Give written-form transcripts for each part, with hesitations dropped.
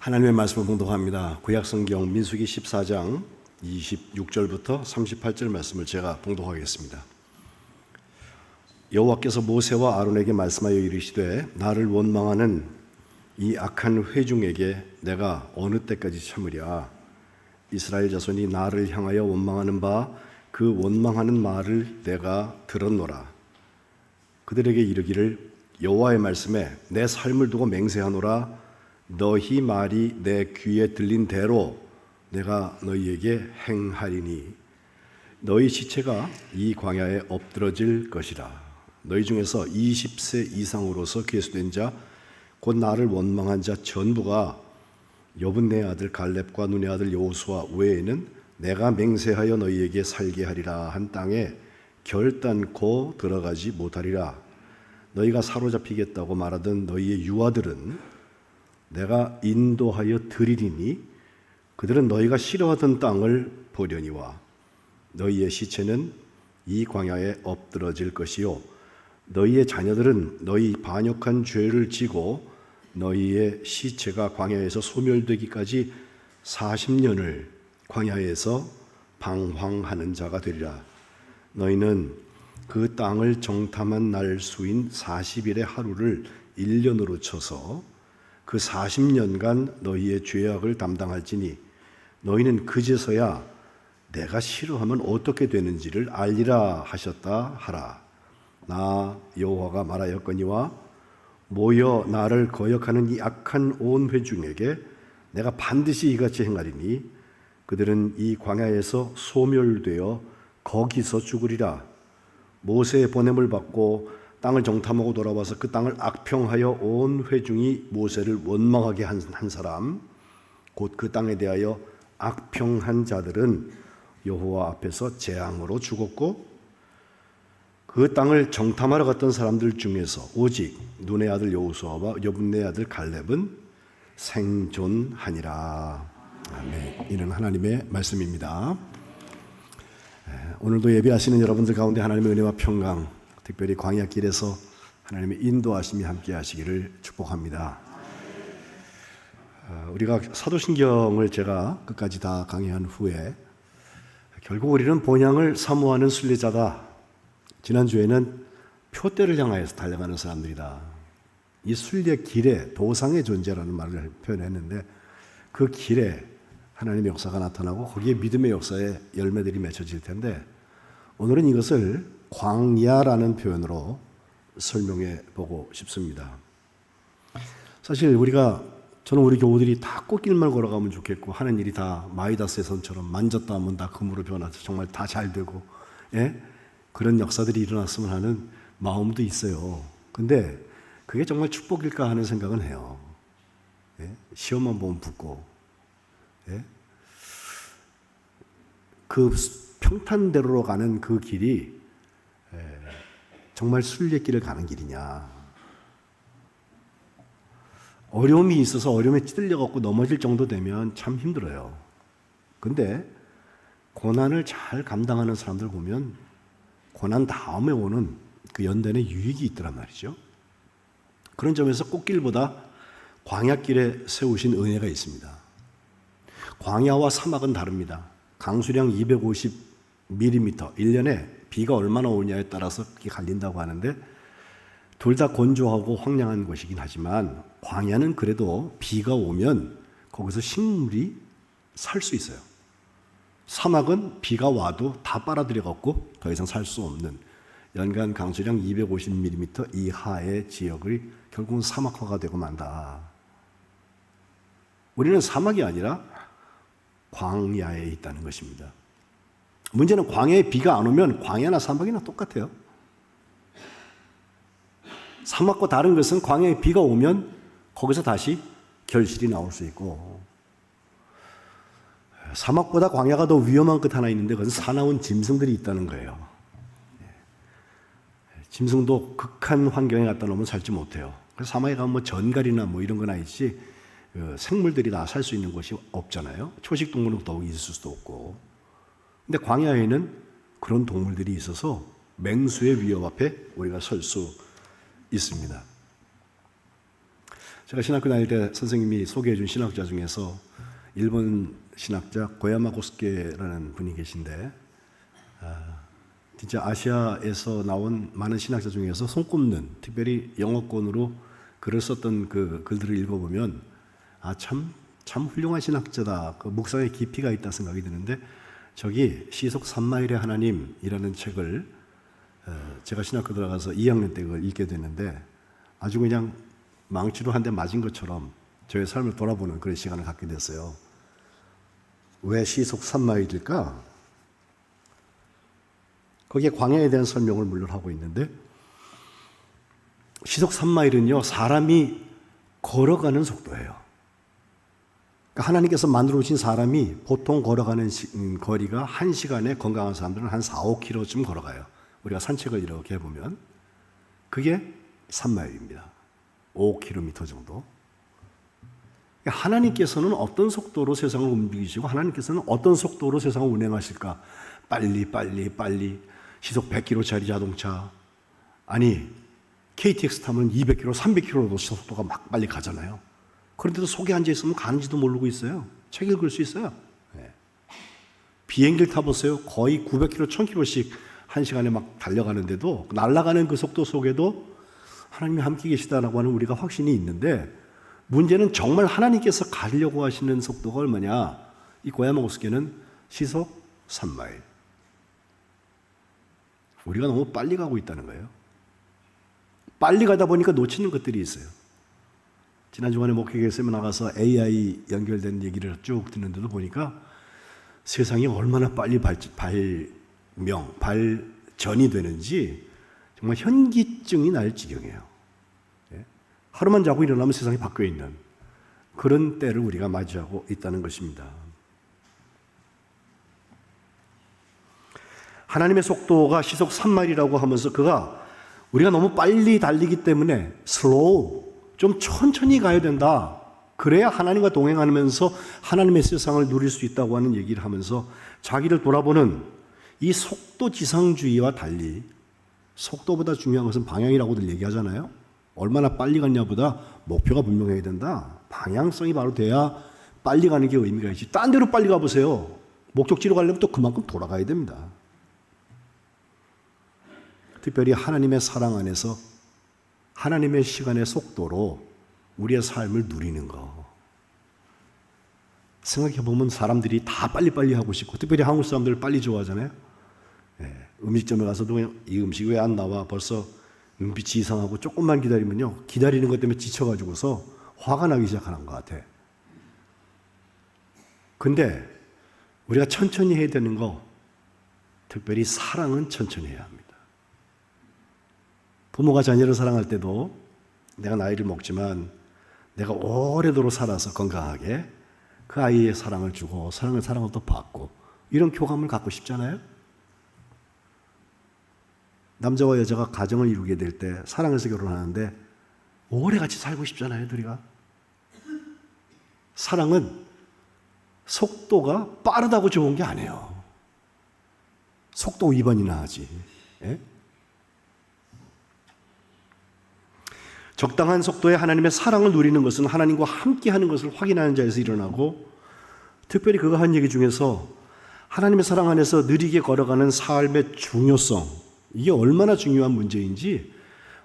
하나님의 말씀을 봉독합니다. 구약성경 민수기 14장 26절부터 38절 말씀을 제가 봉독하겠습니다. 여호와께서 모세와 아론에게 말씀하여 이르시되 나를 원망하는 이 악한 회중에게 내가 어느 때까지 참으랴. 이스라엘 자손이 나를 향하여 원망하는 바 그 원망하는 말을 내가 들었노라. 그들에게 이르기를 여호와의 말씀에 내 삶을 두고 맹세하노라. 너희 말이 내 귀에 들린 대로 내가 너희에게 행하리니 너희 시체가 이 광야에 엎드러질 것이라. 너희 중에서 20세 이상으로서 계수된 자 곧 나를 원망한 자 전부가 여분네 아들 갈렙과 눈의 아들 여호수아 외에는 내가 맹세하여 너희에게 살게 하리라 한 땅에 결단코 들어가지 못하리라. 너희가 사로잡히겠다고 말하던 너희의 유아들은 내가 인도하여 드리리니 그들은 너희가 싫어하던 땅을 보려니와 너희의 시체는 이 광야에 엎드러질 것이요 너희의 자녀들은 너희 반역한 죄를 지고 너희의 시체가 광야에서 소멸되기까지 40년을 광야에서 방황하는 자가 되리라. 너희는 그 땅을 정탐한 날 수인 40일의 하루를 1년으로 쳐서 그 40년간 너희의 죄악을 담당할지니 너희는 그제서야 내가 싫어하면 어떻게 되는지를 알리라 하셨다 하라. 나 여호와가 말하였거니와 모여 나를 거역하는 이 악한 온 회중에게 내가 반드시 이같이 행하리니 그들은 이 광야에서 소멸되어 거기서 죽으리라. 모세의 보냄을 받고 땅을 정탐하고 돌아와서 그 땅을 악평하여 온 회중이 모세를 원망하게 한 사람 곧 그 땅에 대하여 악평한 자들은 여호와 앞에서 재앙으로 죽었고 그 땅을 정탐하러 갔던 사람들 중에서 오직 눈의 아들 여호수아와 여분네 아들 갈렙은 생존하니라. 아멘. 이는 하나님의 말씀입니다. 오늘도 예배하시는 여러분들 가운데 하나님의 은혜와 평강, 특별히 광야길에서 하나님의 인도하심이 함께 하시기를 축복합니다. 우리가 사도신경을 제가 끝까지 다 강의한 후에 결국 우리는 본향을 사모하는 순례자다. 지난주에는 표대를 향하여서 달려가는 사람들이다. 이 순례길에 도상의 존재라는 말을 표현했는데 그 길에 하나님의 역사가 나타나고 거기에 믿음의 역사의 열매들이 맺혀질 텐데 오늘은 이것을 광야라는 표현으로 설명해 보고 싶습니다. 사실 저는 우리 교우들이 다 꽃길만 걸어가면 좋겠고 하는 일이 다 마이다스의 손처럼 만졌다 하면 다 금으로 변해서 정말 다 잘 되고 그런 역사들이 일어났으면 하는 마음도 있어요. 근데 그게 정말 축복일까 하는 생각은 해요. 시험만 보면 붙고 그 평탄대로로 가는 그 길이 정말 순례길을 가는 길이냐. 어려움이 있어서 어려움에 찌들려갖고 넘어질 정도 되면 참 힘들어요. 근데 고난을 잘 감당하는 사람들 보면 고난 다음에 오는 그 연단의 유익이 있더란 말이죠. 그런 점에서 꽃길보다 광야길에 세우신 은혜가 있습니다. 광야와 사막은 다릅니다. 강수량 250mm, 1년에 비가 얼마나 오냐에 따라서 그게 갈린다고 하는데 둘 다 건조하고 황량한 곳이긴 하지만 광야는 그래도 비가 오면 거기서 식물이 살 수 있어요. 사막은 비가 와도 다 빨아들여갖고 더 이상 살 수 없는 연간 강수량 250mm 이하의 지역을 결국은 사막화가 되고 만다. 우리는 사막이 아니라 광야에 있다는 것입니다. 문제는 광야에 비가 안 오면 광야나 사막이나 똑같아요. 사막과 다른 것은 광야에 비가 오면 거기서 다시 결실이 나올 수 있고 사막보다 광야가 더 위험한 것 하나 있는데 그것은 사나운 짐승들이 있다는 거예요. 짐승도 극한 환경에 갖다 놓으면 살지 못해요. 그래서 사막에 가면 전갈이나 이런 건 아니지 생물들이 다 살 수 있는 곳이 없잖아요. 초식 동물은 더욱 있을 수도 없고. 근데 광야에는 그런 동물들이 있어서 맹수의 위협 앞에 우리가 설 수 있습니다. 제가 신학교 다닐 때 선생님이 소개해 준 신학자 중에서 일본 신학자 고야마 고스케라는 분이 계신데, 진짜 아시아에서 나온 많은 신학자 중에서 손꼽는, 특별히 영어권으로 글을 썼던 그 글들을 읽어보면 참 훌륭한 신학자다, 그 묵상의 깊이가 있다 생각이 드는데, 저기 시속 3마일의 하나님이라는 책을 제가 신학교 들어가서 2학년 때 그걸 읽게 됐는데, 아주 그냥 망치로 한 대 맞은 것처럼 저의 삶을 돌아보는 그런 시간을 갖게 됐어요. 왜 시속 3마일일까? 거기에 광야에 대한 설명을 물론 하고 있는데, 시속 3마일은요 사람이 걸어가는 속도예요. 그러니까 하나님께서 만들어 주신 사람이 보통 걸어가는 거리가 1시간에 건강한 사람들은 한 4, 5km쯤 걸어가요. 우리가 산책을 이렇게 해보면 그게 3마일입니다. 5km 정도. 그러니까 하나님께서는 어떤 속도로 세상을 움직이시고 하나님께서는 어떤 속도로 세상을 운행하실까? 빨리 시속 100km짜리 자동차, 아니 KTX 타면 200km, 300km로도 속도가 막 빨리 가잖아요. 그런데도 속에 앉아있으면 가는지도 모르고 있어요. 책 읽을 수 있어요. 네. 비행기를 타보세요. 거의 900km, 1000km씩 1시간에 막 달려가는데도, 날아가는 그 속도 속에도 하나님이 함께 계시다라고 하는 우리가 확신이 있는데, 문제는 정말 하나님께서 가려고 하시는 속도가 얼마냐? 이 고야마 고스케는 시속 3마일. 우리가 너무 빨리 가고 있다는 거예요. 빨리 가다 보니까 놓치는 것들이 있어요. 지난 주간에 목회교회에 나가서 AI 연결된 얘기를 쭉 듣는데도 보니까 세상이 얼마나 빨리 발전이 되는지 정말 현기증이 날 지경이에요. 하루만 자고 일어나면 세상이 바뀌어 있는 그런 때를 우리가 맞이하고 있다는 것입니다. 하나님의 속도가 시속 3마일이라고 하면서 우리가 너무 빨리 달리기 때문에 슬로우, 좀 천천히 가야 된다. 그래야 하나님과 동행하면서 하나님의 세상을 누릴 수 있다고 하는 얘기를 하면서 자기를 돌아보는 이 속도 지상주의와 달리, 속도보다 중요한 것은 방향이라고들 얘기하잖아요. 얼마나 빨리 갔냐보다 목표가 분명해야 된다. 방향성이 바로 돼야 빨리 가는 게 의미가 있지. 딴 데로 빨리 가보세요. 목적지로 가려면 또 그만큼 돌아가야 됩니다. 특별히 하나님의 사랑 안에서 하나님의 시간의 속도로 우리의 삶을 누리는 거. 생각해보면 사람들이 다 빨리빨리 하고 싶고, 특별히 한국 사람들 빨리 좋아하잖아요. 음식점에 가서도 이 음식이 왜 안 나와? 벌써 눈빛이 이상하고, 조금만 기다리면요, 기다리는 것 때문에 지쳐가지고서 화가 나기 시작하는 것 같아. 근데 우리가 천천히 해야 되는 거, 특별히 사랑은 천천히 해야 합니다. 부모가 자녀를 사랑할 때도 내가 나이를 먹지만 내가 오래도록 살아서 건강하게 그 아이의 사랑을 주고 사랑을 또 받고, 이런 교감을 갖고 싶잖아요. 남자와 여자가 가정을 이루게 될 때 사랑해서 결혼하는데 오래 같이 살고 싶잖아요, 둘이가. 사랑은 속도가 빠르다고 좋은 게 아니에요. 속도 위반이나 하지. 예? 적당한 속도의 하나님의 사랑을 누리는 것은 하나님과 함께하는 것을 확인하는 자에서 일어나고, 특별히 그거 한 얘기 중에서 하나님의 사랑 안에서 느리게 걸어가는 삶의 중요성, 이게 얼마나 중요한 문제인지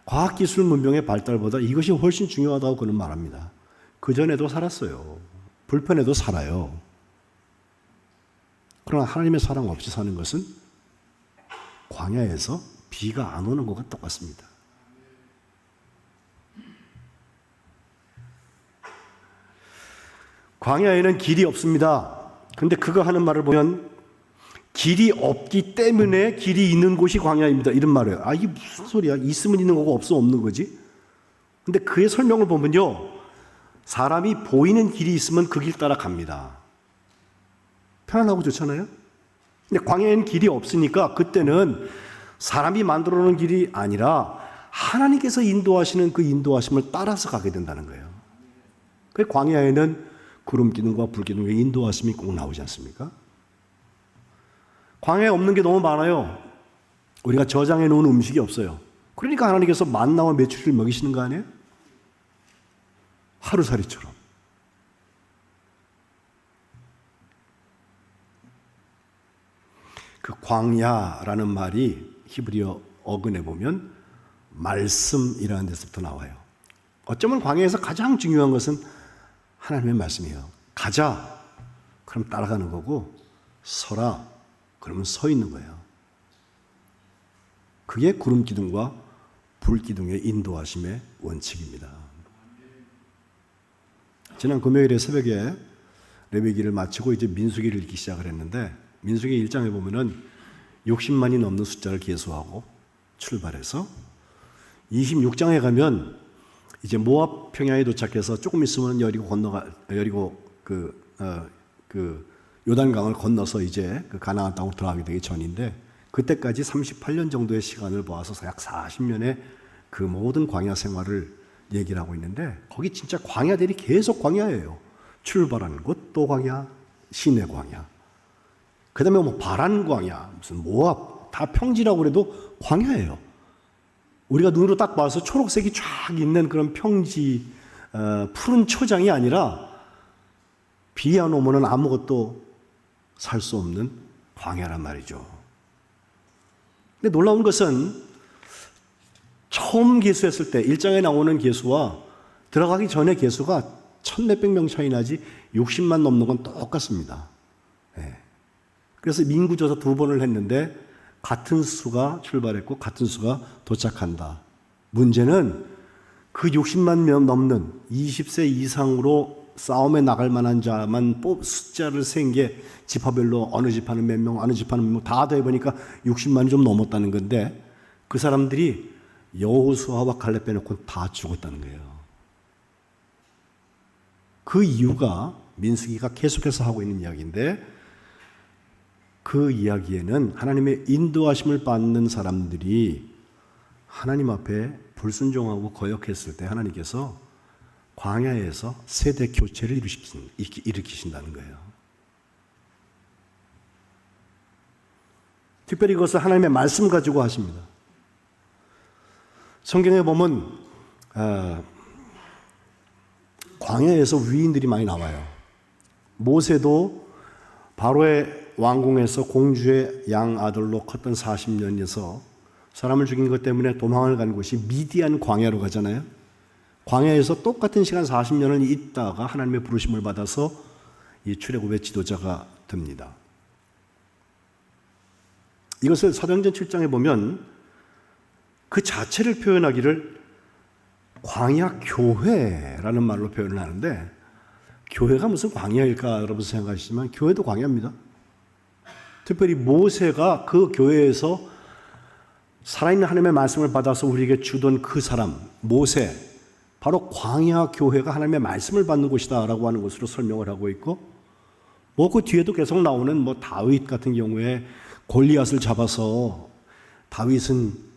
과학기술 문명의 발달보다 이것이 훨씬 중요하다고 그는 말합니다. 그전에도 살았어요. 불편해도 살아요. 그러나 하나님의 사랑 없이 사는 것은 광야에서 비가 안 오는 것과 똑같습니다. 광야에는 길이 없습니다. 근데 그거 하는 말을 보면 길이 없기 때문에 길이 있는 곳이 광야입니다, 이런 말이에요. 이게 무슨 소리야? 있으면 있는 거고 없으면 없는 거지? 근데 그의 설명을 보면요, 사람이 보이는 길이 있으면 그 길 따라 갑니다. 편안하고 좋잖아요? 근데 광야에는 길이 없으니까 그때는 사람이 만들어 놓은 길이 아니라 하나님께서 인도하시는 그 인도하심을 따라서 가게 된다는 거예요. 그 광야에는 구름 기둥과 불 기둥의 인도하심이 꼭 나오지 않습니까? 광야에 없는 게 너무 많아요. 우리가 저장해 놓은 음식이 없어요. 그러니까 하나님께서 만나와 메추리를 먹이시는 거 아니에요? 하루살이처럼. 그 광야라는 말이 히브리어 어근에 보면 말씀이라는 데서부터 나와요. 어쩌면 광야에서 가장 중요한 것은 하나님의 말씀이에요. 가자, 그럼 따라가는 거고, 서라, 그러면 서 있는 거예요. 그게 구름 기둥과 불 기둥의 인도하심의 원칙입니다. 지난 금요일에 새벽에 레위기를 마치고 이제 민수기를 읽기 시작을 했는데, 민수기 1장에 보면은 60만이 넘는 숫자를 계수하고 출발해서 26장에 가면 이제 모압 평야에 도착해서 조금 있으면 여리고 요단강을 건너서 이제 그 가나안 땅으로 들어가게 되기 전인데, 그때까지 38년 정도의 시간을 모아서 약 40년의 그 모든 광야 생활을 얘기를 하고 있는데, 거기 진짜 광야들이 계속 광야예요. 출발하는 곳 또 광야, 시내 광야, 그 다음에 뭐 바란 광야, 무슨 모압, 다 평지라고 그래도 광야예요. 우리가 눈으로 딱 봐서 초록색이 쫙 있는 그런 평지, 푸른 초장이 아니라 비 안 오면은 아무것도 살 수 없는 광야란 말이죠. 근데 놀라운 것은 처음 계수했을 때 1장에 나오는 계수와 들어가기 전에 계수가 1,000몇백 명 차이 나지 60만 넘는 건 똑같습니다. 네. 그래서 민구조사 2번을 했는데 같은 수가 출발했고 같은 수가 도착한다. 문제는 그 60만 명 넘는 20세 이상으로 싸움에 나갈 만한 자만 숫자를 센 게 지파별로 어느 지파는 몇 명, 어느 지파는 몇 명 다 더해보니까 60만이 좀 넘었다는 건데, 그 사람들이 여호수아와 갈렙 빼놓고 다 죽었다는 거예요. 그 이유가 민수기가 계속해서 하고 있는 이야기인데, 그 이야기에는 하나님의 인도하심을 받는 사람들이 하나님 앞에 불순종하고 거역했을 때 하나님께서 광야에서 세대 교체를 일으키신다는 거예요. 특별히 그것을 하나님의 말씀 가지고 하십니다. 성경에 보면 광야에서 위인들이 많이 나와요. 모세도 바로의 왕궁에서 공주의 양 아들로 컸던 40년에서 사람을 죽인 것 때문에 도망을 간 곳이 미디안 광야로 가잖아요. 광야에서 똑같은 시간 40년을 있다가 하나님의 부르심을 받아서 이 출애굽의 지도자가 됩니다. 이것을 사도행전 7장에 보면 그 자체를 표현하기를 광야 교회라는 말로 표현을 하는데, 교회가 무슨 광야일까 여러분 생각하시지만 교회도 광야입니다. 특별히 모세가 그 교회에서 살아있는 하나님의 말씀을 받아서 우리에게 주던 그 사람 모세, 바로 광야 교회가 하나님의 말씀을 받는 곳이다라고 하는 것으로 설명을 하고 있고, 뭐 그 뒤에도 계속 나오는 뭐 다윗 같은 경우에 골리앗을 잡아서 다윗은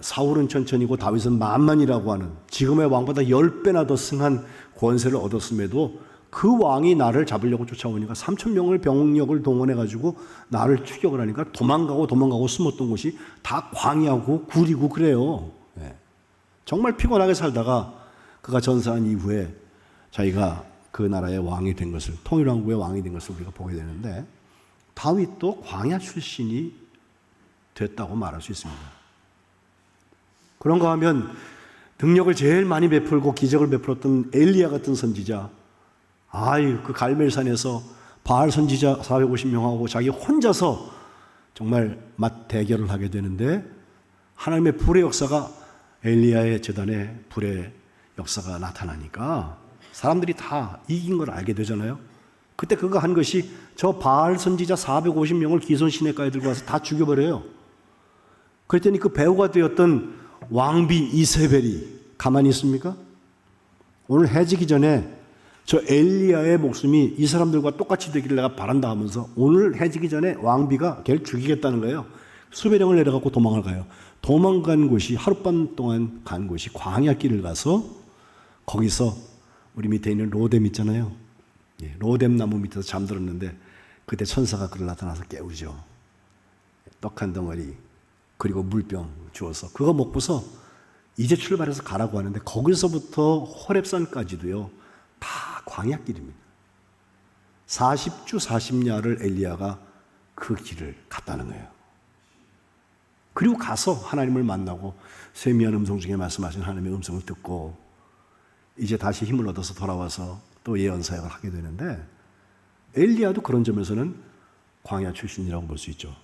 사울은 천천히고 다윗은 만만이라고 하는, 지금의 왕보다 10배나 더 승한 권세를 얻었음에도 그 왕이 나를 잡으려고 쫓아오니까 3,000명을 병력을 동원해가지고 나를 추격을 하니까 도망가고 숨었던 곳이 다 광야고 굴이고 그래요. 정말 피곤하게 살다가 그가 전사한 이후에 자기가 그 나라의 왕이 된 것을, 통일왕국의 왕이 된 것을 우리가 보게 되는데, 다윗도 광야 출신이 됐다고 말할 수 있습니다. 그런가 하면 능력을 제일 많이 베풀고 기적을 베풀었던 엘리야 같은 선지자, 그 갈멜산에서 바알 선지자 450명하고 자기 혼자서 정말 맞대결을 하게 되는데, 하나님의 불의 역사가, 엘리야의 제단에 불의 역사가 나타나니까 사람들이 다 이긴 걸 알게 되잖아요. 그때 그가 한 것이 저 바알 선지자 450명을 기손 시내가에 들고 와서 다 죽여버려요. 그랬더니 그 배후가 되었던 왕비 이세벨이 가만히 있습니까? 오늘 해지기 전에 저 엘리야의 목숨이 이 사람들과 똑같이 되기를 내가 바란다 하면서 오늘 해지기 전에 왕비가 걔를 죽이겠다는 거예요. 수배령을 내려갖고 도망을 가요. 도망간 곳이, 하룻밤 동안 간 곳이 광야길을 가서 거기서 우리 밑에 있는 로뎀 있잖아요. 로뎀 나무 밑에서 잠들었는데 그때 천사가 그를 나타나서 깨우죠. 떡 한 덩어리 그리고 물병 주어서 그거 먹고서 이제 출발해서 가라고 하는데 거기서부터 호렙산까지도요 다 광야길입니다. 40주 40야를 엘리야가 그 길을 갔다는 거예요. 그리고 가서 하나님을 만나고 세미한 음성 중에 말씀하신 하나님의 음성을 듣고 이제 다시 힘을 얻어서 돌아와서 또 예언 사역을 하게 되는데, 엘리야도 그런 점에서는 광야 출신이라고 볼 수 있죠.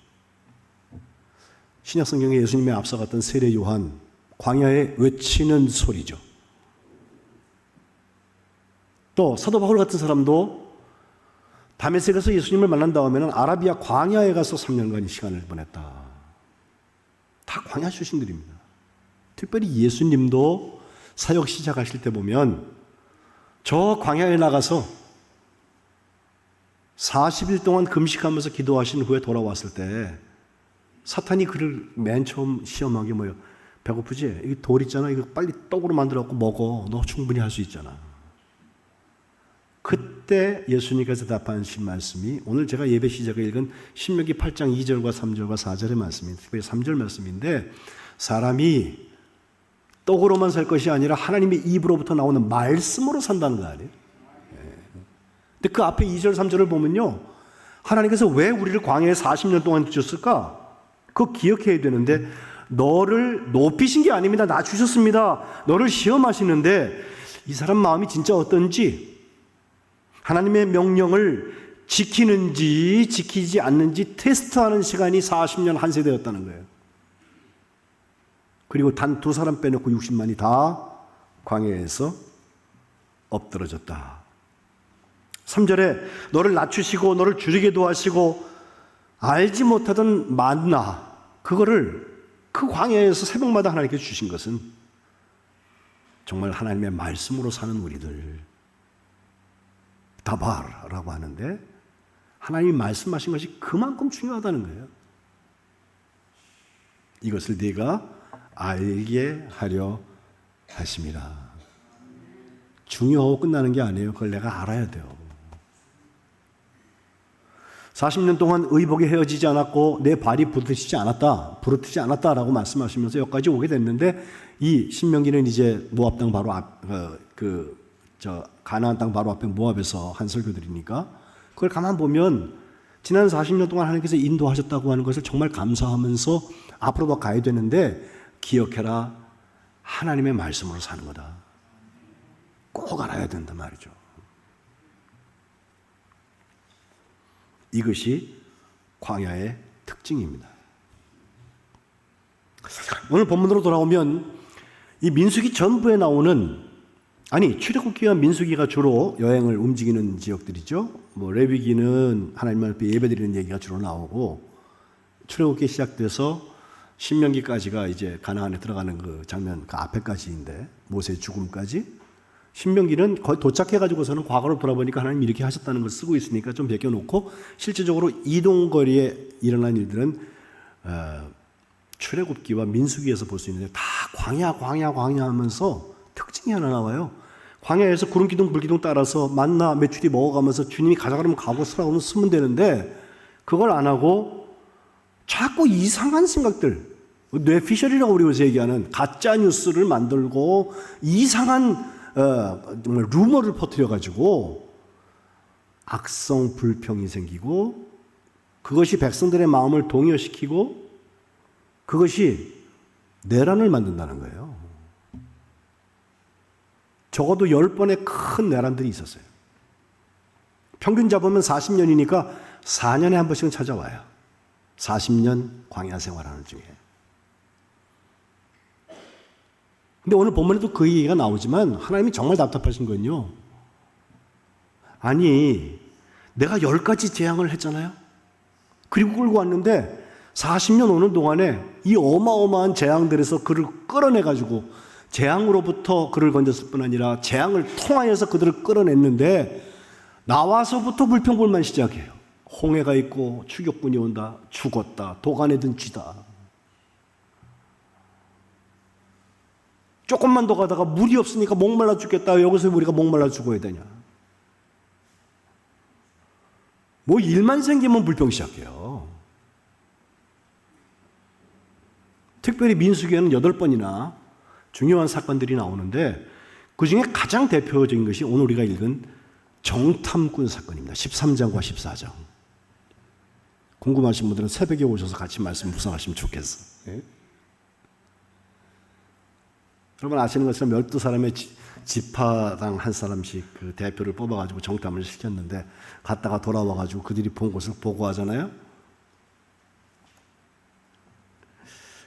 신약 성경에 예수님의 앞서갔던 세례 요한, 광야에 외치는 소리죠. 또 사도 바울 같은 사람도 다메섹에서 예수님을 만난 다음에는 아라비아 광야에 가서 3년간 시간을 보냈다. 다 광야 출신들입니다. 특별히 예수님도 사역 시작하실 때 보면 저 광야에 나가서 40일 동안 금식하면서 기도하신 후에 돌아왔을 때 사탄이 그를 맨 처음 시험한 게 뭐예요? 배고프지? 이 돌 있잖아. 이거 빨리 떡으로 만들어갖고 먹어. 너 충분히 할 수 있잖아. 그때 예수님께서 답하신 말씀이 오늘 제가 예배 시작에 읽은 신명기 8장 2절과 3절과 4절의 말씀입니다. 특별히 3절 말씀인데, 사람이 떡으로만 살 것이 아니라 하나님의 입으로부터 나오는 말씀으로 산다는 거 아니에요? 근데 그 앞에 2절 3절을 보면요, 하나님께서 왜 우리를 광야에 40년 동안 두셨을까? 그거 기억해야 되는데, 너를 높이신 게 아닙니다. 낮추셨습니다. 너를 시험하시는데 이 사람 마음이 진짜 어떤지, 하나님의 명령을 지키는지 지키지 않는지 테스트하는 시간이 40년 한 세대였다는 거예요. 그리고 단 2사람 빼놓고 60만이 다 광야에서 엎드러졌다. 3절에 너를 낮추시고 너를 줄이게도 하시고 알지 못하던 만나, 그거를 그 광야에서 새벽마다 하나님께 주신 것은 정말 하나님의 말씀으로 사는 우리들, 다바라고 하는데 하나님이 말씀하신 것이 그만큼 중요하다는 거예요. 이것을 네가 알게 하려 하심이라. 중요하고 끝나는 게 아니에요. 그걸 내가 알아야 돼요. 40년 동안 의복에 헤어지지 않았고 내 발이 부르트지 않았다라고 말씀하시면서 여기까지 오게 됐는데, 이 신명기는 이제 모압 땅 바로 앞, 가나안 땅 바로 앞에 모압에서 한 설교들이니까 그걸 가만 보면 지난 40년 동안 하나님께서 인도하셨다고 하는 것을 정말 감사하면서 앞으로도 가야 되는데, 기억해라, 하나님의 말씀으로 사는 거다. 꼭 알아야 된단 말이죠. 이것이 광야의 특징입니다. 오늘 본문으로 돌아오면 이 민수기 전부에 나오는, 출애굽기와 민수기가 주로 여행을 움직이는 지역들이죠. 레위기는 하나님 앞에 예배드리는 얘기가 주로 나오고, 출애굽기 시작돼서 신명기까지가 이제 가나안에 들어가는 그 장면, 그 앞에까지인데, 모세의 죽음까지. 신명기는 거의 도착해가지고서는 과거로 돌아보니까 하나님이 이렇게 하셨다는 걸 쓰고 있으니까 좀 벗겨놓고, 실제적으로 이동거리에 일어난 일들은 출애굽기와 민수기에서 볼 수 있는데 다 광야 하면서 특징이 하나 나와요. 광야에서 구름 기둥 불 기둥 따라서 만나 메추리 먹어가면서 주님이 가자 그러면 가고 쓰라 그러면 쓰면 되는데, 그걸 안 하고 자꾸 이상한 생각들, 뇌피셜이라고 우리 요새 얘기하는 가짜 뉴스를 만들고 이상한 정말 루머를 퍼뜨려가지고 악성 불평이 생기고, 그것이 백성들의 마음을 동요시키고 그것이 내란을 만든다는 거예요. 적어도 10번의 큰 내란들이 있었어요. 평균 잡으면 40년이니까 4년에 한 번씩은 찾아와요. 40년 광야 생활하는 중에. 근데 오늘 본문에도 그 얘기가 나오지만 하나님이 정말 답답하신 건요, 내가 10가지 재앙을 했잖아요. 그리고 끌고 왔는데 40년 오는 동안에 이 어마어마한 재앙들에서 그를 끌어내가지고 재앙으로부터 그를 건졌을 뿐 아니라 재앙을 통하여서 그들을 끌어냈는데, 나와서부터 불평불만 시작해요. 홍해가 있고 추격군이 온다, 죽었다, 도간에 든 쥐다. 조금만 더 가다가 물이 없으니까 목말라 죽겠다. 여기서 우리가 목말라 죽어야 되냐. 일만 생기면 불평 시작해요. 특별히 민수기에는 8번이나 중요한 사건들이 나오는데 그중에 가장 대표적인 것이 오늘 우리가 읽은 정탐꾼 사건입니다. 13장과 14장. 궁금하신 분들은 새벽에 오셔서 같이 말씀 묵상하시면 좋겠어. 예? 여러분 아시는 것처럼 12사람의 지파당 한 사람씩 그 대표를 뽑아가지고 정탐을 시켰는데 갔다가 돌아와가지고 그들이 본 것을 보고하잖아요.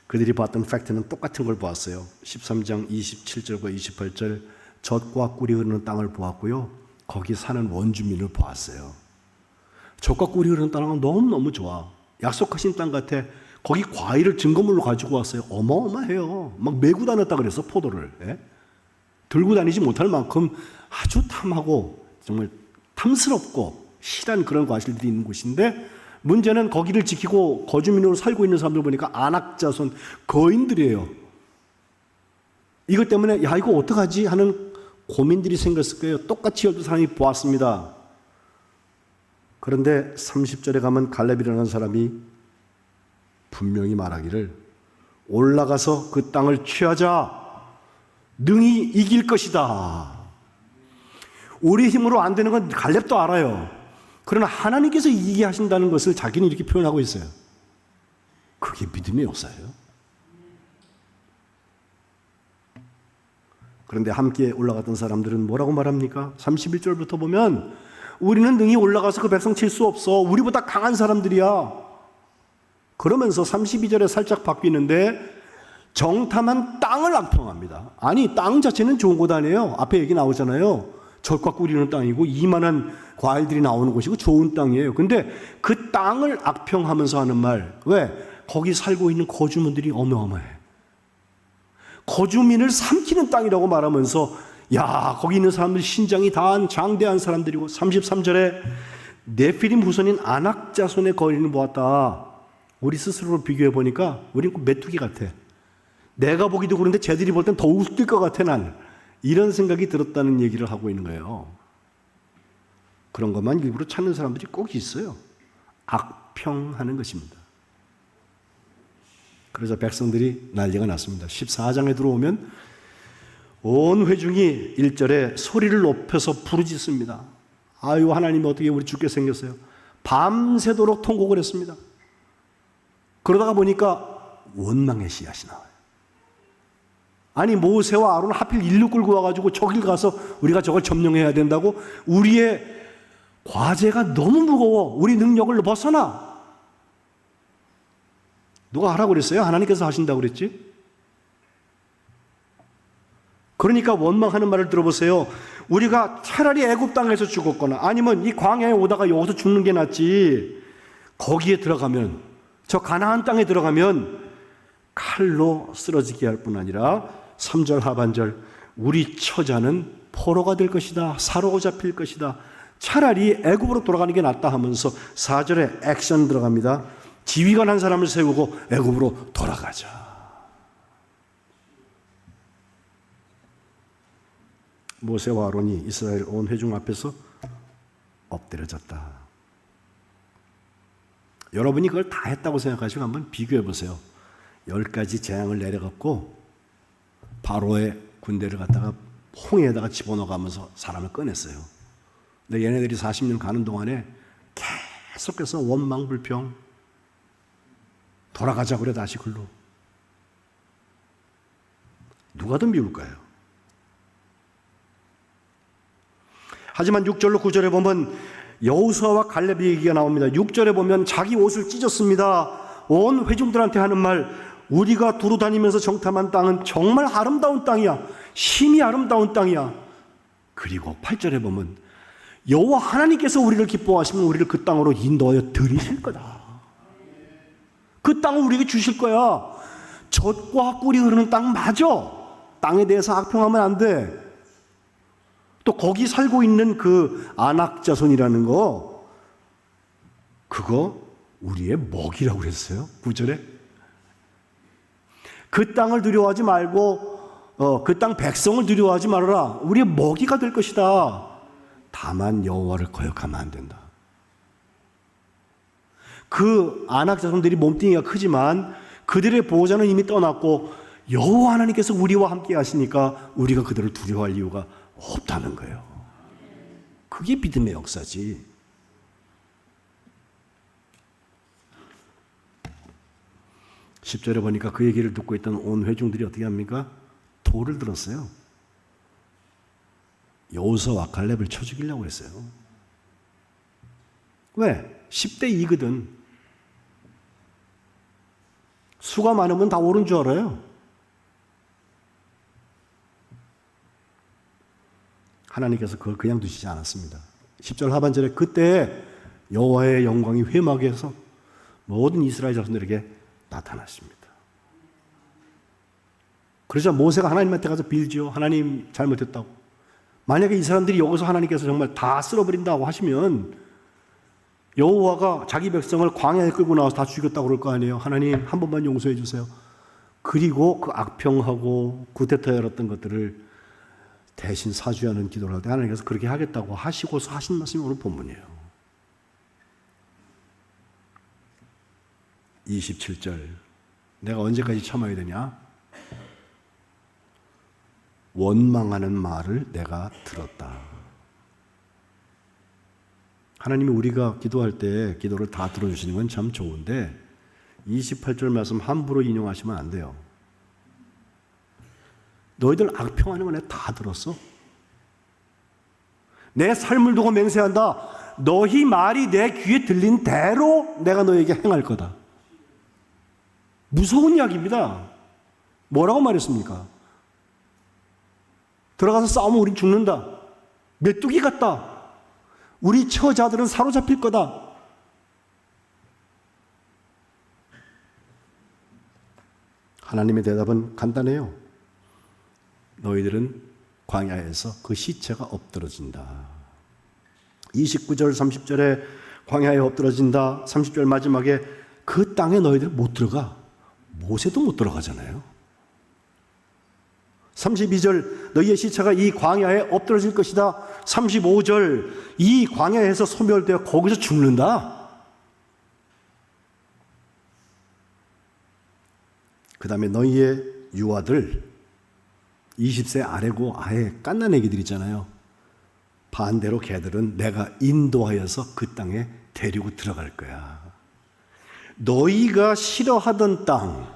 그들이 봤던 팩트는 똑같은 걸 보았어요. 13장 27절과 28절 젖과 꿀이 흐르는 땅을 보았고요. 거기 사는 원주민을 보았어요. 젖과 꿀이 흐르는 땅은 너무너무 좋아. 약속하신 땅 같아. 거기 과일을 증거물로 가지고 왔어요. 어마어마해요. 막 메고 다녔다 그래서 포도를. 예? 들고 다니지 못할 만큼 아주 탐하고 정말 탐스럽고 실한 그런 과실들이 있는 곳인데 문제는 거기를 지키고 거주민으로 살고 있는 사람들 보니까 안악자손 거인들이에요. 이것 때문에 야 이거 어떡하지 하는 고민들이 생겼을 거예요. 똑같이 12사람이 보았습니다. 그런데 30절에 가면 갈렙이라는 사람이 분명히 말하기를 올라가서 그 땅을 취하자. 능히 이길 것이다. 우리 힘으로 안 되는 건 갈렙도 알아요. 그러나 하나님께서 이기게 하신다는 것을 자기는 이렇게 표현하고 있어요. 그게 믿음의 역사예요. 그런데 함께 올라갔던 사람들은 뭐라고 말합니까? 31절부터 보면 우리는 능히 올라가서 그 백성 칠 수 없어. 우리보다 강한 사람들이야. 그러면서 32절에 살짝 바뀌는데 정탐한 땅을 악평합니다. 아니 땅 자체는 좋은 곳 아니에요. 앞에 얘기 나오잖아요. 젖과 꿀이는 땅이고 이만한 과일들이 나오는 곳이고 좋은 땅이에요. 근데 그 땅을 악평하면서 하는 말. 왜? 거기 살고 있는 거주민들이 어마어마해. 거주민을 삼키는 땅이라고 말하면서 야 거기 있는 사람들 신장이 다한 장대한 사람들이고 33절에 네피림 후손인 아낙 자손의 거인을 보았다. 우리 스스로를 비교해 보니까 우리는 메뚜기 같아. 내가 보기도 그런데 쟤들이 볼 땐 더 웃길 것 같아 난. 이런 생각이 들었다는 얘기를 하고 있는 거예요. 그런 것만 일부러 찾는 사람들이 꼭 있어요. 악평하는 것입니다. 그래서 백성들이 난리가 났습니다. 14장에 들어오면 온 회중이 1절에 소리를 높여서 부르짖습니다. 아유 하나님 어떻게 우리 죽게 생겼어요. 밤새도록 통곡을 했습니다. 그러다가 보니까 원망의 씨앗이 나와요. 아니 모세와 아론 하필 일로 끌고 와가지고 저길 가서 우리가 저걸 점령해야 된다고? 우리의 과제가 너무 무거워. 우리 능력을 벗어나. 누가 하라고 그랬어요? 하나님께서 하신다고 그랬지? 그러니까 원망하는 말을 들어보세요. 우리가 차라리 애굽 땅에서 죽었거나 아니면 이 광야에 오다가 여기서 죽는 게 낫지. 거기에 들어가면 저 가나안 땅에 들어가면 칼로 쓰러지게 할 뿐 아니라 3절 하반절 우리 처자는 포로가 될 것이다. 사로잡힐 것이다. 차라리 애굽으로 돌아가는 게 낫다 하면서 4절에 액션 들어갑니다. 지휘관 한 사람을 세우고 애굽으로 돌아가자. 모세와 아론이 이스라엘 온 회중 앞에서 엎드려졌다. 여러분이 그걸 다 했다고 생각하시고 한번 비교해 보세요. 10가지 재앙을 내려갖고 바로의 군대를 갖다가 홍해에다가 집어넣어가면서 사람을 꺼냈어요. 근데 얘네들이 40년 가는 동안에 계속해서 원망 불평 돌아가자 그래 다시 글로. 누가 더 미울까요? 하지만 6절로 9절에 보면 여호수아와 갈렙의 얘기가 나옵니다. 6절에 보면 자기 옷을 찢었습니다. 온 회중들한테 하는 말 우리가 두루 다니면서 정탐한 땅은 정말 아름다운 땅이야. 심히 아름다운 땅이야. 그리고 8절에 보면 여호와 하나님께서 우리를 기뻐하시면 우리를 그 땅으로 인도하여 들이실 거다. 그 땅을 우리에게 주실 거야. 젖과 꿀이 흐르는 땅 맞아. 땅에 대해서 악평하면 안 돼. 또 거기 살고 있는 그 아낙 자손이라는 거 그거 우리의 먹이라고 그랬어요. 9절에 그 땅을 두려워하지 말고 그 땅 백성을 두려워하지 말아라. 우리의 먹이가 될 것이다. 다만 여호와를 거역하면 안 된다. 그 아낙 자손들이 몸뚱이가 크지만 그들의 보호자는 이미 떠났고 여호와 하나님께서 우리와 함께 하시니까 우리가 그들을 두려워할 이유가 없다는 거예요. 그게 믿음의 역사지. 10절에 보니까 그 얘기를 듣고 있던 온 회중들이 어떻게 합니까? 돌을 들었어요. 여호수아와 갈렙을 쳐 죽이려고 했어요. 왜? 10대 2거든. 수가 많으면 다 옳은 줄 알아요. 하나님께서 그걸 그냥 두시지 않았습니다. 10절 하반절에 그때 여호와의 영광이 회막에 해서 모든 이스라엘 자손들에게 나타났습니다. 그러자 모세가 하나님한테 가서 빌지요. 하나님 잘못했다고. 만약에 이 사람들이 여기서 하나님께서 정말 다 쓸어버린다고 하시면 여호와가 자기 백성을 광야에 끌고 나와서 다 죽였다고 그럴 거 아니에요. 하나님 한 번만 용서해 주세요. 그리고 그 악평하고 구테타 열었던 것들을 대신 사죄하는 기도를 할 때 하나님께서 그렇게 하겠다고 하시고서 하신 말씀이 오늘 본문이에요. 27절 내가 언제까지 참아야 되냐? 원망하는 말을 내가 들었다. 하나님이 우리가 기도할 때 기도를 다 들어주시는 건 참 좋은데 28절 말씀 함부로 인용하시면 안 돼요. 너희들 악평하는 거 내가 다 들었어. 내 삶을 두고 맹세한다. 너희 말이 내 귀에 들린 대로 내가 너에게 행할 거다. 무서운 이야기입니다. 뭐라고 말했습니까? 들어가서 싸우면 우린 죽는다. 메뚜기 같다. 우리 처자들은 사로잡힐 거다. 하나님의 대답은 간단해요. 너희들은 광야에서 그 시체가 엎드러진다. 29절 30절에 광야에 엎드러진다. 30절 마지막에 그 땅에 너희들 못 들어가. 모세도 못 들어가잖아요. 32절 너희의 시체가 이 광야에 엎드러질 것이다. 35절 이 광야에서 소멸되어 거기서 죽는다. 그 다음에 너희의 유아들 20세 아래고 아예 갓난 애기들 있잖아요. 반대로 걔들은 내가 인도하여서 그 땅에 데리고 들어갈 거야. 너희가 싫어하던 땅,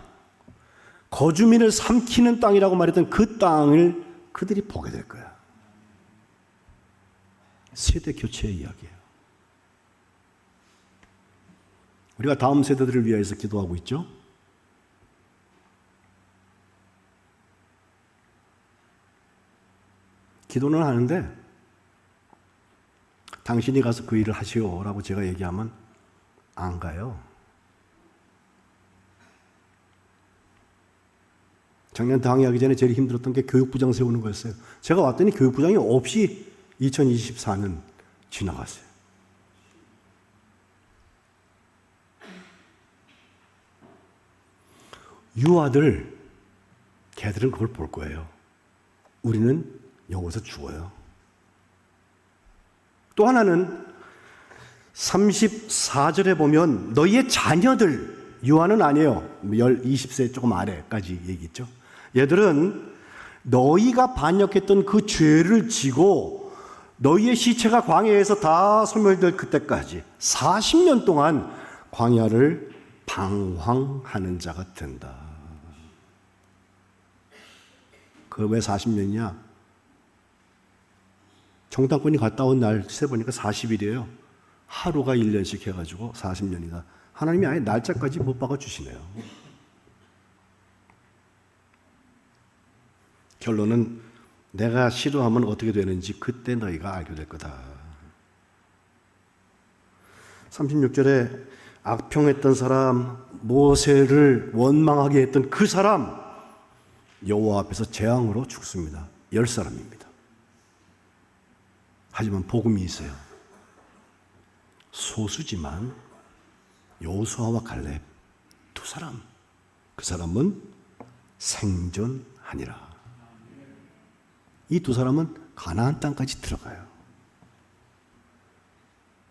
거주민을 삼키는 땅이라고 말했던 그 땅을 그들이 보게 될 거야. 세대 교체의 이야기예요. 우리가 다음 세대들을 위해서 기도하고 있죠. 기도는 하는데 당신이 가서 그 일을 하시오라고 제가 얘기하면 안 가요. 작년 당회하기 전에 제일 힘들었던 게 교육부장 세우는 거였어요. 제가 왔더니 교육부장이 없이 2024년 지나갔어요. 유아들, 걔들은 그걸 볼 거예요. 우리는 여기서 죽어요. 또 하나는 34절에 보면 너희의 자녀들, 유아는 아니에요. 20세 조금 아래까지 얘기했죠. 얘들은 너희가 반역했던 그 죄를 지고 너희의 시체가 광야에서 다 소멸될 그때까지 40년 동안 광야를 방황하는 자가 된다. 그 왜 40년이냐? 정탐꾼이 갔다 온 날 세보니까 40일이에요. 하루가 1년씩 해가지고 40년이다. 하나님이 아예 날짜까지 못 박아주시네요. 결론은 내가 싫어하면 어떻게 되는지 그때 너희가 알게 될 거다. 36절에 악평했던 사람, 모세를 원망하게 했던 그 사람, 여호와 앞에서 재앙으로 죽습니다. 10사람입니다. 하지만 복음이 있어요. 소수지만 여호수아와 갈렙 두 사람, 그 사람은 생존하니라. 이 두 사람은 가나안 땅까지 들어가요.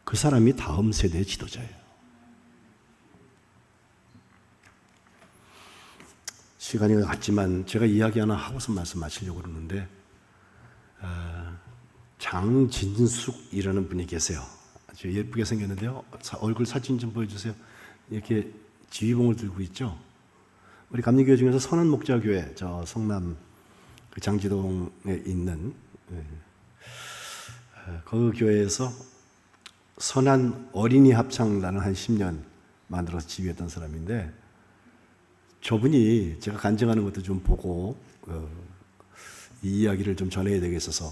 그 사람이 다음 세대의 지도자예요. 시간이 갔지만 제가 이야기 하나 하고서 말씀 마치려고 그러는데 장진숙이라는 분이 계세요. 아주 예쁘게 생겼는데요. 얼굴 사진 좀 보여주세요. 이렇게 지휘봉을 들고 있죠. 우리 감리교회 중에서 선한 목자교회, 저 성남 그 장지동에 있는 그 교회에서 선한 어린이 합창단을 한 10년 만들어서 지휘했던 사람인데, 저분이 제가 간증하는 것도 좀 보고 이 이야기를 좀 전해야 되겠어서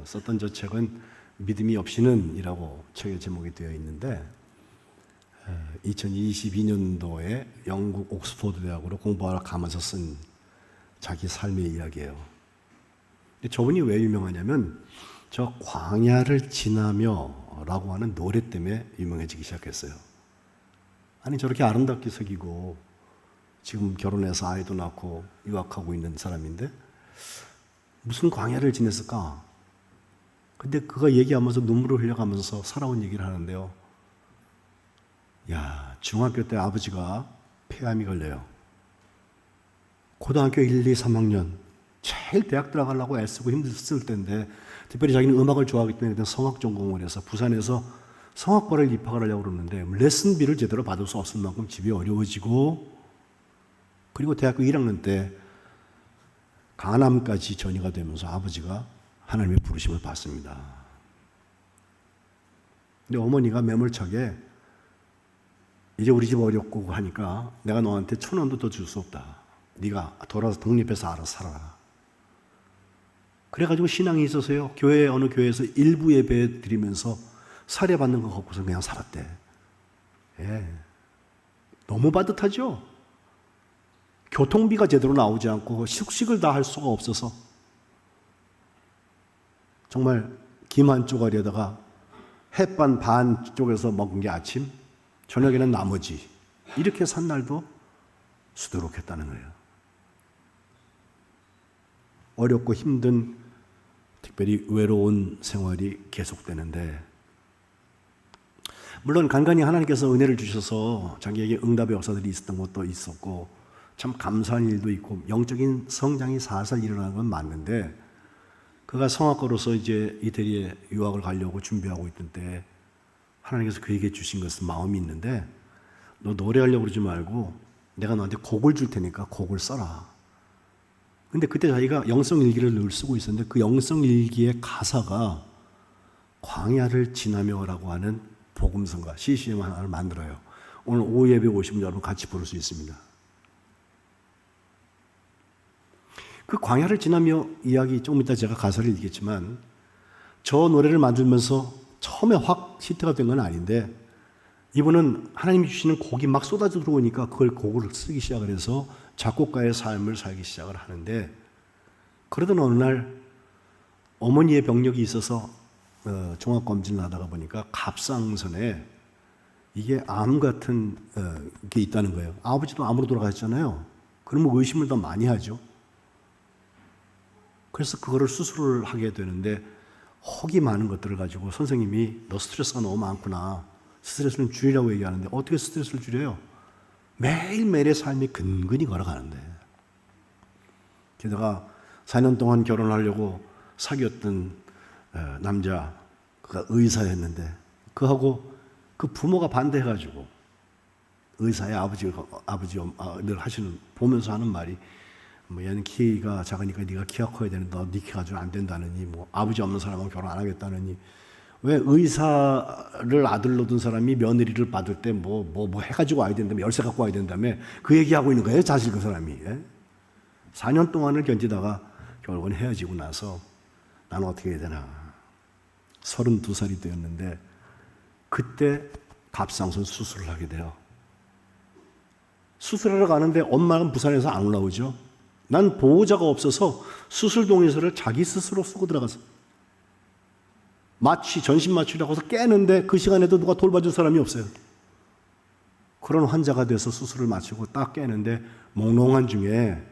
썼던 저 책은 믿음이 없이는 이라고 책의 제목이 되어 있는데, 2022년도에 영국 옥스퍼드 대학으로 공부하러 가면서 쓴 자기 삶의 이야기예요. 근데 저분이 왜 유명하냐면 저 광야를 지나며 라고 하는 노래 때문에 유명해지기 시작했어요. 아니, 저렇게 아름답게 새기고 지금 결혼해서 아이도 낳고 유학하고 있는 사람인데 무슨 광야를 지냈을까? 근데 그가 얘기하면서 눈물을 흘려가면서 살아온 얘기를 하는데요. 야, 중학교 때 아버지가 폐암이 걸려요. 고등학교 1, 2, 3학년 제일 대학 들어가려고 애쓰고 힘들었을 때인데, 특별히 자기는 음악을 좋아하기 때문에 성악 전공을 해서 부산에서 성악과를 입학을 하려고 그러는데 레슨비를 제대로 받을 수 없을 만큼 집이 어려워지고, 그리고 대학교 1학년 때 간암까지 전이가 되면서 아버지가 하나님의 부르심을 받습니다. 근데 어머니가 매몰차게 이제 우리 집 어렵고 하니까 내가 너한테 1,000원도 더 줄 수 없다. 네가 돌아서 독립해서 알아서 살아라. 그래가지고 신앙이 있어서요, 교회 어느 교회에서 일부 예배 드리면서 사례받는 거 갖고서 그냥 살았대. 예. 너무 빠듯하죠? 교통비가 제대로 나오지 않고 숙식을 다 할 수가 없어서 정말 김 한 쪼가리에다가 햇반 반 쪽에서 먹은 게 아침, 저녁에는 나머지, 이렇게 산 날도 수두룩했다는 거예요. 어렵고 힘든, 특별히 외로운 생활이 계속되는데, 물론 간간히 하나님께서 은혜를 주셔서 자기에게 응답의 역사들이 있었던 것도 있었고 참 감사한 일도 있고 영적인 성장이 살살 일어나는 건 맞는데, 그가 성악가로서 이제 이태리에 유학을 가려고 준비하고 있던 때 하나님께서 그에게 주신 것은 마음이 있는데, 너 노래하려고 그러지 말고 내가 너한테 곡을 줄 테니까 곡을 써라. 근데 그때 자기가 영성일기를 늘 쓰고 있었는데 그 영성일기의 가사가 광야를 지나며라고 하는 복음성가 CCM 하나를 만들어요. 오늘 오후 예배 오시면 여러분 같이 부를 수 있습니다. 그 광야를 지나며 이야기 조금 이따 제가 가사를 읽겠지만, 저 노래를 만들면서 처음에 확 히트가 된 건 아닌데, 이분은 하나님이 주시는 곡이 막 쏟아져 들어오니까 그걸 곡을 쓰기 시작을 해서 작곡가의 삶을 살기 시작을 하는데, 그러던 어느 날 어머니의 병력이 있어서 종합검진을 하다가 보니까 갑상선에 이게 암 같은 게 있다는 거예요. 아버지도 암으로 돌아가셨잖아요. 그러면 의심을 더 많이 하죠. 그래서 그거를 수술을 하게 되는데, 혹이 많은 것들을 가지고 선생님이 너 스트레스가 너무 많구나, 스트레스를 줄이라고 얘기하는데 어떻게 스트레스를 줄여요? 매일매일의 삶이 근근히 걸어가는데, 게다가 4년 동안 결혼하려고 사귀었던 남자, 그가 의사였는데 그하고 그 부모가 반대해가지고, 의사의 아버지가 늘 하시는, 보면서 하는 말이 뭐 얘는 키가 작으니까 네가 키가 커야 되는데 너 네 키 가지고 안 된다느니, 뭐 아버지 없는 사람하고 결혼 안 하겠다느니, 왜 의사를 아들로 둔 사람이 며느리를 받을 때 뭐 해가지고 와야 된다며, 열쇠 갖고 와야 된다며, 그 얘기하고 있는 거예요, 사실 그 사람이. 예? 4년 동안을 견디다가 결국은 헤어지고 나서 나는 어떻게 해야 되나, 32살이 되었는데 그때 갑상선 수술을 하게 돼요. 수술하러 가는데 엄마는 부산에서 안 올라오죠. 난 보호자가 없어서 수술 동의서를 자기 스스로 쓰고 들어갔어. 전신 마취라고 해서 깨는데 그 시간에도 누가 돌봐줄 사람이 없어요. 그런 환자가 돼서 수술을 마치고 딱 깨는데 몽롱한 중에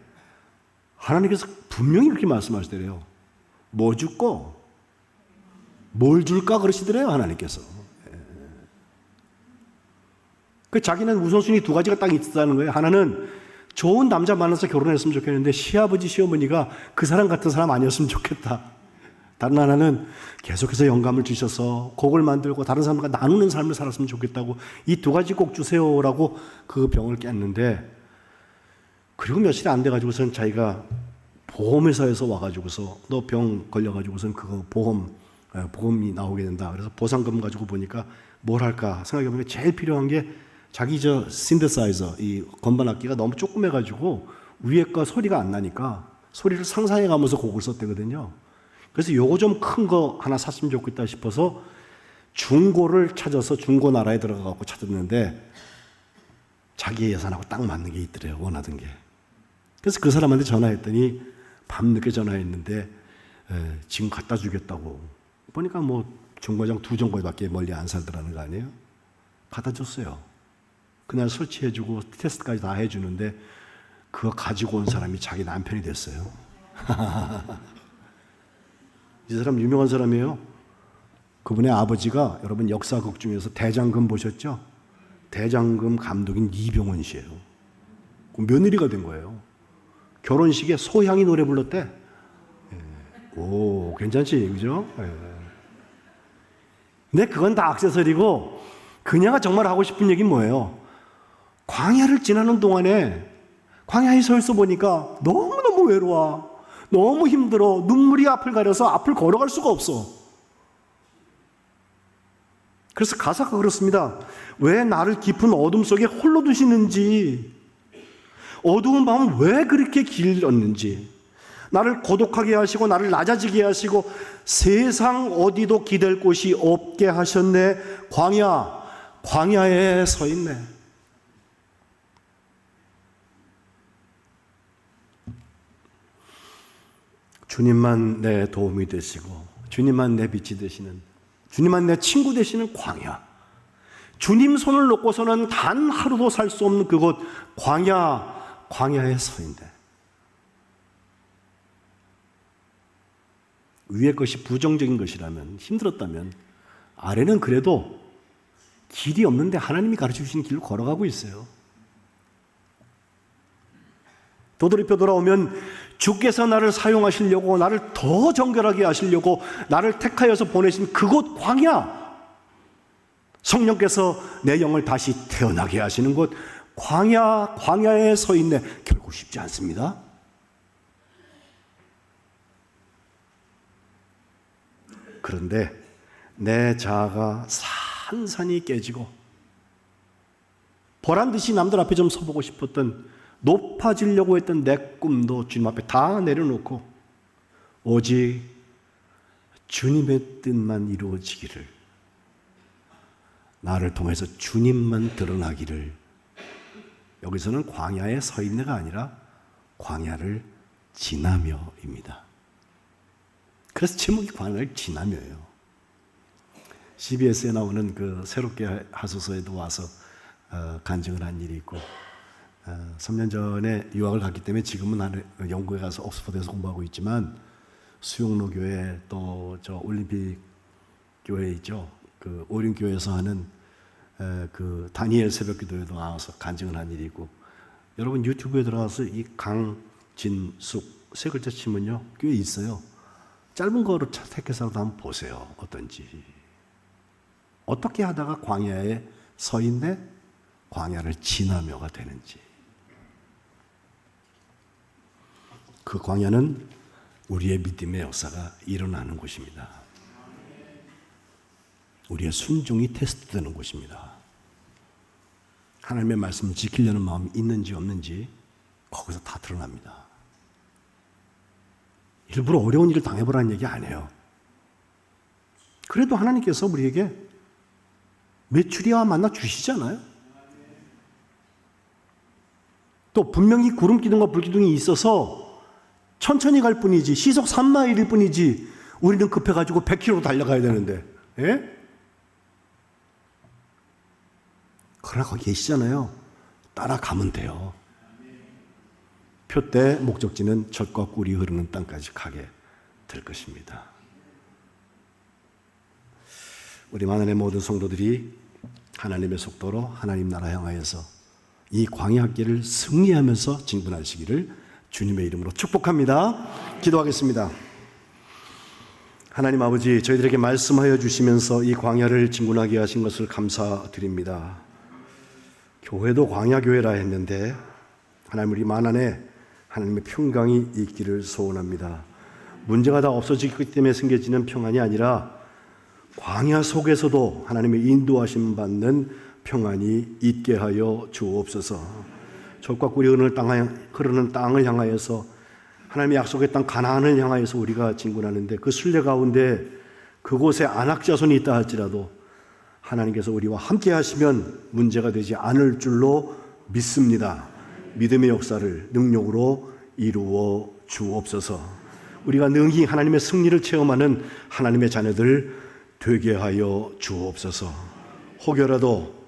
하나님께서 분명히 그렇게 말씀하시더래요. 뭐 줄까? 뭘 줄까? 그러시더래요, 하나님께서. 그 자기는 우선순위 두 가지가 딱 있다는 거예요. 하나는 좋은 남자 만나서 결혼했으면 좋겠는데 시아버지 시어머니가 그 사람 같은 사람 아니었으면 좋겠다. 다른 하나는 계속해서 영감을 주셔서 곡을 만들고 다른 사람과 나누는 삶을 살았으면 좋겠다고 이 두 가지 꼭 주세요라고 그 병을 깼는데, 그리고 며칠이 안 돼가지고선 자기가 보험회사에서 와가지고서 너 병 걸려가지고선 그거 보험이 나오게 된다. 그래서 보상금 가지고 보니까 뭘 할까 생각해보니까 제일 필요한 게 자기 신데사이저, 이 건반 악기가 너무 조그매가지고 위에 거 소리가 안 나니까 소리를 상상해가면서 곡을 썼대거든요. 그래서 요거 좀 큰 거 하나 샀으면 좋겠다 싶어서 중고를 찾아서 중고 나라에 들어가고 찾았는데 자기 예산하고 딱 맞는 게 있더래요. 원하던 게. 그래서 그 사람한테 전화했더니 밤늦게 전화했는데 지금 갖다 주겠다고. 보니까 뭐 정거장 2정거장밖에 멀리 안 살더라는 거 아니에요? 갖다 줬어요. 그날 설치해주고 테스트까지 다 해주는데 그거 가지고 온 사람이 자기 남편이 됐어요. 이 사람 유명한 사람이에요. 그분의 아버지가 여러분 역사극 중에서 대장금 보셨죠? 대장금 감독인 이병헌 씨예요. 며느리가 된 거예요. 결혼식에 소향이 노래 불렀대. 오, 괜찮지, 그죠? 근데 그건 다 액세서리고, 그녀가 정말 하고 싶은 얘기는 뭐예요? 광야를 지나는 동안에 광야에 서 있어 보니까 너무너무 외로워. 너무 힘들어. 눈물이 앞을 가려서 앞을 걸어갈 수가 없어. 그래서 가사가 그렇습니다. 왜 나를 깊은 어둠 속에 홀로 두시는지, 어두운 밤은 왜 그렇게 길었는지, 나를 고독하게 하시고 나를 낮아지게 하시고 세상 어디도 기댈 곳이 없게 하셨네. 광야에 서 있네. 주님만 내 도움이 되시고 주님만 내 빛이 되시는, 주님만 내 친구 되시는 광야, 주님 손을 놓고서는 단 하루도 살 수 없는 그곳 광야에 서 있네. 위의 것이 부정적인 것이라면, 힘들었다면 아래는 그래도 길이 없는데 하나님이 가르쳐 주신 길을 걸어가고 있어요. 도돌이표 돌아오면 주께서 나를 사용하시려고, 나를 더 정결하게 하시려고 나를 택하여서 보내신 그곳 광야, 성령께서 내 영을 다시 태어나게 하시는 곳 광야에 서 있네. 결국 쉽지 않습니다. 그런데 내 자아가 산산이 깨지고 보란듯이 남들 앞에 좀 서보고 싶었던, 높아지려고 했던 내 꿈도 주님 앞에 다 내려놓고 오직 주님의 뜻만 이루어지기를, 나를 통해서 주님만 드러나기를, 여기서는 광야에 서 있네가 아니라 광야를 지나며입니다. 그래서 제목이 광야를 지나며예요. CBS에 나오는 그 새롭게 하소서에도 와서 간증을 한 일이 있고, 3년 전에 유학을 갔기 때문에 지금은 영국에 가서 옥스퍼드에서 공부하고 있지만, 수용로 교회 또 저 올림픽 교회 있죠. 그 오륜교회에서 하는 그 다니엘 새벽기도에도 나와서 간증을 한 일이 있고, 여러분 유튜브에 들어가서 이 강진숙 세 글자 치면요 꽤 있어요. 짧은 거로 택해서라도 한번 보세요. 어떤지. 어떻게 하다가 광야에 서 있네, 광야를 지나며가 되는지. 그 광야는 우리의 믿음의 역사가 일어나는 곳입니다. 우리의 순종이 테스트되는 곳입니다. 하나님의 말씀을 지키려는 마음이 있는지 없는지 거기서 다 드러납니다. 일부러 어려운 일을 당해보라는 얘기 아니에요. 그래도 하나님께서 우리에게 메추리아와 만나 주시잖아요. 또 분명히 구름 기둥과 불 기둥이 있어서 천천히 갈 뿐이지, 시속 3마일일 뿐이지 우리는 급해가지고 100km 달려가야 되는데, 예? 그러나 거기 계시잖아요. 따라가면 돼요. 표대 목적지는 젖과 꿀이 흐르는 땅까지 가게 될 것입니다. 우리 만안의 모든 성도들이 하나님의 속도로 하나님 나라 향하여서 이 광야길을 승리하면서 진군하시기를 주님의 이름으로 축복합니다. 기도하겠습니다. 하나님 아버지, 저희들에게 말씀하여 주시면서 이 광야를 진군하게 하신 것을 감사드립니다. 교회도 광야교회라 했는데 하나님, 우리 만 안에 하나님의 평강이 있기를 소원합니다. 문제가 다 없어지기 때문에 생겨지는 평안이 아니라 광야 속에서도 하나님의 인도하심 받는 평안이 있게 하여 주옵소서. 젖과 꿀이 흐르는 땅을 향하여서 하나님의 약속의 땅 가나안을 향하여서 우리가 진군하는데 그 순례 가운데 그곳에 안악자손이 있다 할지라도 하나님께서 우리와 함께 하시면 문제가 되지 않을 줄로 믿습니다. 믿음의 역사를 능력으로 이루어 주옵소서. 우리가 능히 하나님의 승리를 체험하는 하나님의 자녀들 되게 하여 주옵소서. 혹여라도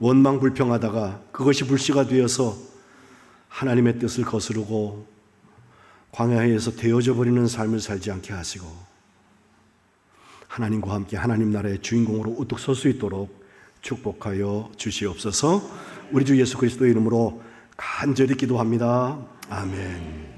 원망 불평하다가 그것이 불씨가 되어서 하나님의 뜻을 거스르고 광야에서 데워져 버리는 삶을 살지 않게 하시고 하나님과 함께 하나님 나라의 주인공으로 우뚝 설 수 있도록 축복하여 주시옵소서. 우리 주 예수 그리스도의 이름으로 간절히 기도합니다. 아멘.